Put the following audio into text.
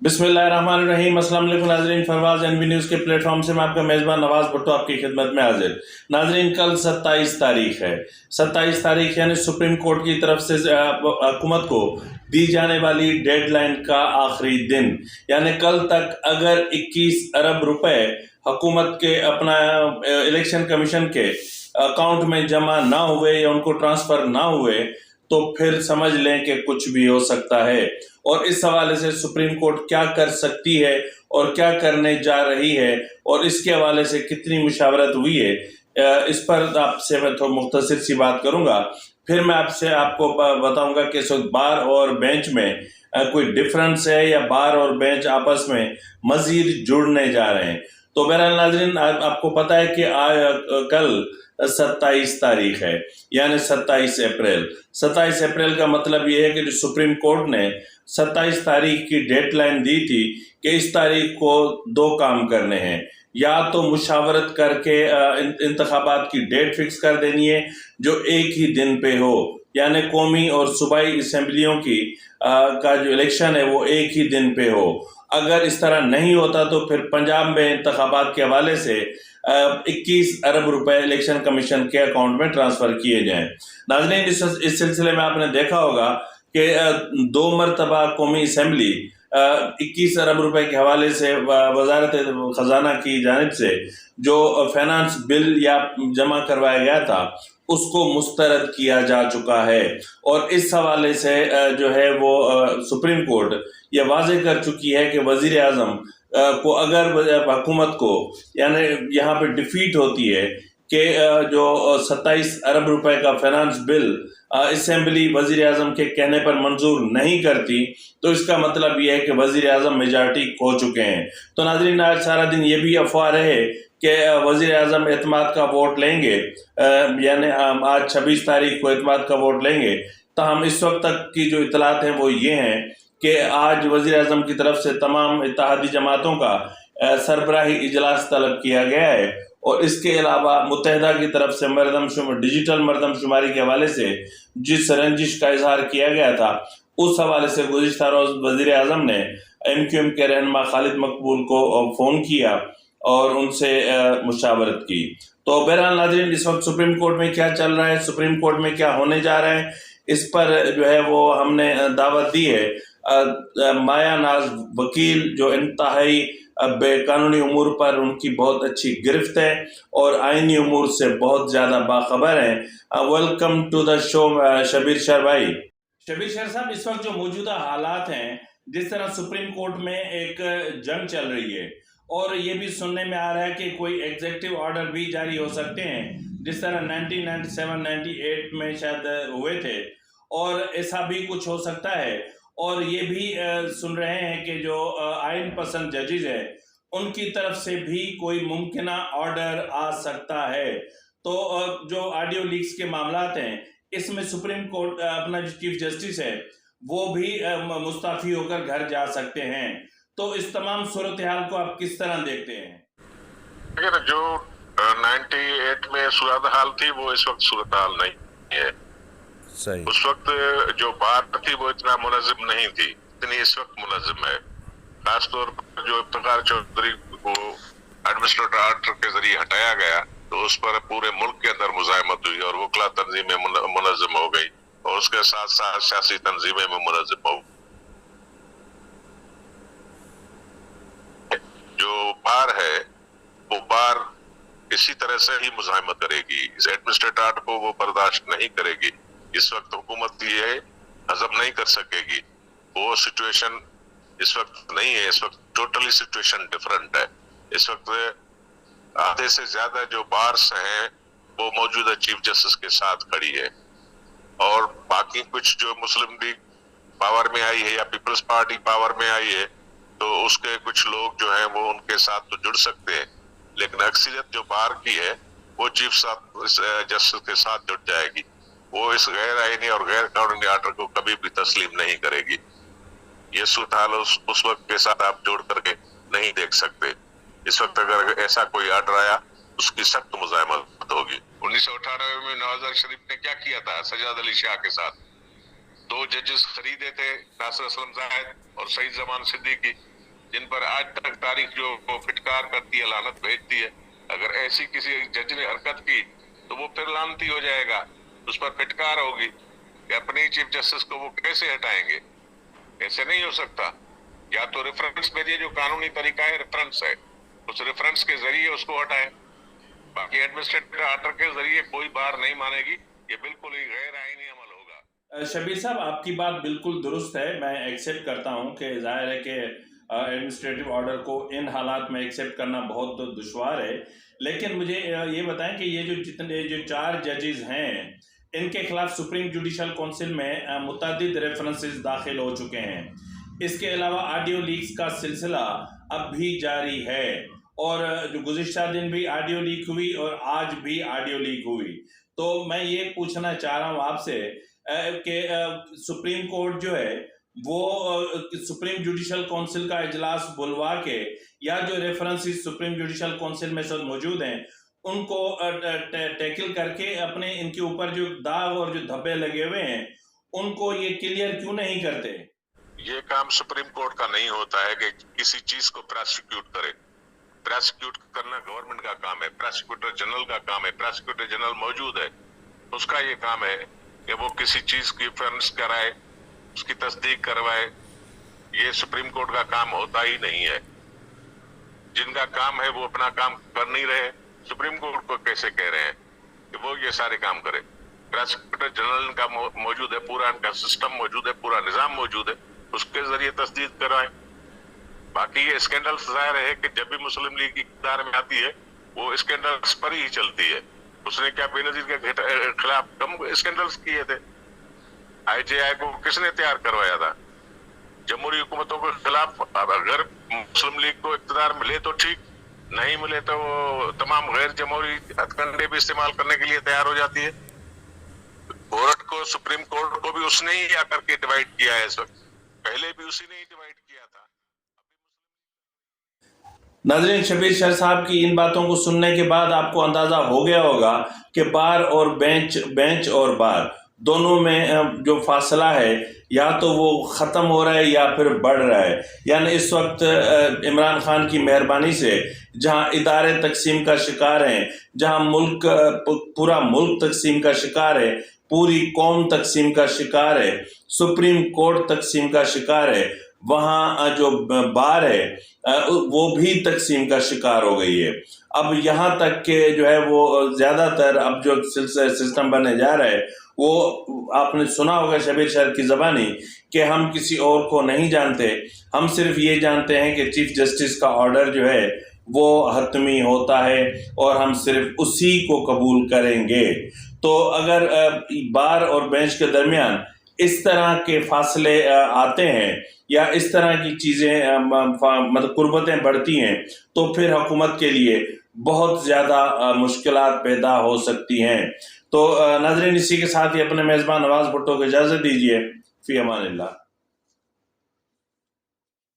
बिस्मिल्लाहिर्रहमानिर्रहीम। अस्सलाम वालेकुम नाज़रीन, फरवाज एनबी न्यूज़ के प्लेटफॉर्म से मैं आपका मेज़बान नवाज़ भुट्टो आपकी खिदमत में हाजिर। नाज़रीन, कल 27 तारीख है। 27 तारीख यानी सुप्रीम कोर्ट की तरफ से हुकूमत को दी जाने वाली डेडलाइन का आखिरी दिन, यानी कल तक अगर 21 अरब रुपए हुकूमत के अपना इलेक्शन कमीशन के अकाउंट में जमा ना हुए या उनको ट्रांसफ़र ना हुए तो फिर समझ लें कि कुछ भी हो सकता है। और इस हवाले से सुप्रीम कोर्ट क्या कर सकती है और क्या करने जा रही है और इसके हवाले से कितनी मुशावरत हुई है, इस पर आपसे मैं थोड़ा मुख्तसर सी बात करूंगा। फिर मैं आपको बताऊंगा कि इस वक्त बार और बेंच में कोई डिफरेंस है या बार और बेंच आपस में मजीद जुड़ने जा रहे हैं। तो बहरहाल नाज़रीन, आपको पता है कि कल 27 तारीख है, यानी 27 अप्रैल। 27 अप्रैल का मतलब ये है कि जो सुप्रीम कोर्ट ने 27 तारीख की डेडलाइन दी थी कि इस तारीख को दो काम करने हैं, या तो मुशावरत करके इंतखाबात की डेट फिक्स कर देनी है जो एक ही दिन पे हो, यानी कौमी और सूबाई असम्बलियों की का जो इलेक्शन है वो एक ही दिन पे हो। अगर इस तरह नहीं होता तो फिर पंजाब में इंतखाबात के हवाले से 21 अरब रुपए इलेक्शन कमीशन के अकाउंट में ट्रांसफर किए जाएं। नाज़रीन, इस सिलसिले में आपने देखा होगा कि 2 मरतबा कौमी असम्बली 21 अरब रुपए के हवाले से वजारत खजाना की जानिब से जो फाइनेंस बिल या जमा करवाया गया था उसको मुस्तरद किया जा चुका है। और इस हवाले से जो है वो सुप्रीम कोर्ट ये वाज़ेह कर चुकी है कि वज़ीर आज़म को अगर हुकूमत को यानी यहाँ पे डिफीट होती है कि जो 27 अरब रुपए का फाइनेंस बिल असेंबली वज़ीर आज़म के कहने पर मंजूर नहीं करती तो इसका मतलब ये है कि वज़ीर आज़म मेजॉरिटी खो चुके हैं। तो नाज़रीन, आज सारा दिन ये भी अफवाह रहे कि वज़ीर आज़म एतमाद का वोट लेंगे, यानी आज 26 तारीख को एतमाद का वोट लेंगे। तो हम इस वक्त तक की जो इतलात हैं वो ये हैं कि आज वज़ीर आज़म की तरफ से तमाम इत्तेहादी जमातों का सरबराही इजलास तलब किया गया है और इसके अलावा मुत्तहिदा की तरफ से डिजिटल मरदमशुमारी के हवाले से जिस रंजिश का इजहार किया गया था उस हवाले से गुज़िश्ता रोज़ वज़ीर आज़म ने MQM के रहनुमा खालिद मकबूल को फ़ोन किया और उनसे मुशावरत की। तो बहरहाल नाज़रीन, इस वक्त सुप्रीम कोर्ट में क्या चल रहा है, सुप्रीम कोर्ट में क्या होने जा रहा है, इस पर जो है वो हमने दावत दी है। माया नाज वकील जो इंतहाई बेकानूनी उमूर पर उनकी बहुत अच्छी गिरफ्त है और आइनी उमूर से बहुत ज़्यादा बाखबर हैं। Welcome to the show Shabbir Sher भाई। शबीर शर साहब, इस वक्त जो मौजूदा हालात हैं, जिस तरह सुप्रीम कोर्ट में एक जंग चल रही है और ये भी सुनने में आ रहा है कि कोई एग्जीक्यूटिव ऑर्डर भी जारी हो सकते हैं जिस तरह 1997-98 में शायद हुए थे, और ऐसा भी कुछ हो सकता है। और ये भी सुन रहे हैं कि जो आइन पसंद जजेज है उनकी तरफ से भी कोई मुमकिना ऑर्डर आ सकता है। तो जो ऑडियो लीक्स के मामलात हैं इसमें सुप्रीम कोर्ट अपना जो चीफ जस्टिस है वो भी मुस्ताफी होकर घर जा सकते हैं। तो इस तमाम सूरत हाल को आप किस तरह देखते हैं? जो 98 में सूरत हाल थी वो इस वक्त सूरत हाल नहीं है। सही। उस वक्त जो बात थी वो इतना मुनज़्ज़म नहीं थी इतनी इस वक्त मुनज़्ज़म है। खासतौर पर जो इफ्तिखार चौधरी को एडमिनिस्ट्रेटिव ऑर्डर के जरिए हटाया गया तो उस पर पूरे मुल्क के अंदर मुज़ाहमत हुई और वकला तंजीमें मुनज़्ज़म हो गई और उसके साथ साथ सियासी तंजीमें में मुनज़्ज़म हो। जो बार है वो बार इसी तरह से ही मुज़ाहमत करेगी, इस एडमिनिस्ट्रेटिव ऑर्डर को वो बर्दाश्त नहीं करेगी। इस वक्त हुकूमत ये हजम नहीं कर सकेगी, वो सिचुएशन इस वक्त नहीं है। इस वक्त टोटली सिचुएशन डिफरेंट है। इस वक्त आधे से ज्यादा जो बार्स हैं वो मौजूदा चीफ जस्टिस के साथ खड़ी है और बाकी कुछ जो मुस्लिम लीग पावर में आई है या पीपल्स पार्टी पावर में आई है तो उसके कुछ लोग जो हैं वो उनके साथ तो जुड़ सकते हैं, लेकिन अक्सरियत जो बार की है वो चीफ जस्टिस के साथ जुड़ जाएगी। वो इस गैर आईनी और गैर कानूनी आर्डर को कभी भी तस्लीम नहीं करेगी। ये सूरत हाल उस वक्त के साथ आप जोड़ करके नहीं देख सकते। इस वक्त अगर ऐसा कोई ऑर्डर आया उसकी सख्त मुज़ाहमत होगी। 1998 में नवाज शरीफ ने क्या किया था सजाद अली शाह के साथ? 2 जजेस खरीदे थे, नासिर असलम जाहिद और सईद जमान सिद्दीकी, जिन पर आज तक तारीख जो वो फिटकार करती है, लानत भेजती है। अगर ऐसी किसी जज ने हरकत की तो वो फिर लानती हो जाएगा, उस पर फिटकार होगी कि अपने चीफ जस्टिस को वो कैसे हटाएंगे। ऐसे नहीं हो सकता। या तो रेफरेंस भेजिए, जो कानूनी तरीका है रेफरेंस है, उस रेफरेंस के जरिए उसको हटाएं। बाकी एडमिनिस्ट्रेटिव ऑर्डर के जरिए कोई बार नहीं मानेगी, ये बिल्कुल ही गैर आईनी अमल होगा। शबीर साहब, आपकी बात बिल्कुल दुरुस्त है, मैं एक्सेप्ट करता हूं कि जाहिर है कि एडमिनिस्ट्रेटिव ऑर्डर को इन हालात में एक्सेप्ट करना बहुत दुश्वार है। लेकिन मुझे ये बताएं कि ये जो 4 जजेस हैं, इनके खिलाफ सुप्रीम जुडिशल काउंसिल में मुतअद्दिद रेफरेंसेस दाखिल हो चुके हैं। इसके अलावा ऑडियो लीक्स का सिलसिला अब भी जारी है और जो गुज़िश्ता दिन भी ऑडियो लीक हुई और आज भी ऑडियो लीक हुई। तो मैं ये पूछना चाह रहा हूँ आपसे कि सुप्रीम कोर्ट जो है वो सुप्रीम जुडिशल काउंसिल का इजलास बुलवा के या जो रेफरेंसेस सुप्रीम जुडिशल काउंसिल में सब मौजूद हैं उनको टैकल करके अपने इनके ऊपर जो दाग और जो धब्बे लगे हुए हैं उनको ये क्लियर क्यों नहीं करते? ये काम सुप्रीम कोर्ट का नहीं होता है कि किसी चीज को प्रोसिक्यूट करे। प्रोसिक्यूट करना गवर्नमेंट का काम है, प्रोसिक्यूटर जनरल का काम है। प्रोसिक्यूटर जनरल मौजूद है, उसका ये काम है कि वो किसी चीज की रेफरेंस कराए, उसकी तस्दीक करवाए। ये सुप्रीम कोर्ट का काम होता ही नहीं है। जिनका काम है वो अपना काम कर नहीं रहे, सुप्रीम कोर्ट को कैसे कह रहे हैं कि वो ये सारे काम करे? प्रोसिक्यूटर जनरल का मौजूद है, पूरा इनका सिस्टम मौजूद है, पूरा निजाम मौजूद है, उसके जरिए तस्दीक कराए। बाकी ये स्कैंडल जाहिर है कि जब भी मुस्लिम लीग इक़्तिदार में आती है वो स्कैंडल्स पर ही चलती है। उसने क्या बेनजीर के खिलाफ कम स्कैंडल्स किए थे? IJI को किसने तैयार करवाया था? जमहूरी हुकूमतों के खिलाफ। अगर मुस्लिम लीग को इक़्तिदार मिले तो ठीक, नहीं मिले तो वो तमाम गैर जमहूरी हथकंडे भी इस्तेमाल करने के लिए तैयार हो जाती है। कोर्ट को, सुप्रीम कोर्ट को भी उसने ही आकर के डिवाइड किया है इस वक्त, पहले भी उसी ने ही डिवाइड किया था। नाज़रीन, शबीर शाह साहब की इन बातों को सुनने के बाद आपको अंदाज़ा हो गया होगा कि बार और बेंच और बार दोनों में जो फासला है या तो वो ख़त्म हो रहा है या फिर बढ़ रहा है। यानी इस वक्त इमरान खान की मेहरबानी से जहां इदारे तकसीम का शिकार हैं, जहां पूरा मुल्क तकसीम का शिकार है, पूरी कौम तकसीम का शिकार है, सुप्रीम कोर्ट तकसीम का शिकार है, वहाँ जो बार है वो भी तकसीम का शिकार हो गई है। अब यहाँ तक के जो है वो ज़्यादातर अब जो सिस्टम बनने जा रहा है वो आपने सुना होगा शबीर शाह की ज़बानी कि हम किसी और को नहीं जानते, हम सिर्फ ये जानते हैं कि चीफ जस्टिस का ऑर्डर जो है वो हतमी होता है और हम सिर्फ उसी को कबूल करेंगे। तो अगर बार और बेंच के दरमियान इस तरह के फासले आते हैं या इस तरह की चीज़ें मतलब कुर्बतें बढ़ती हैं तो फिर हुकूमत के लिए बहुत ज़्यादा मुश्किलात पैदा हो सकती हैं। तो नाज़रीन, इसी के साथ ही अपने मेज़बान नवाज़ भुट्टो को इजाज़त दीजिए। फ़ी अमानिल्लाह।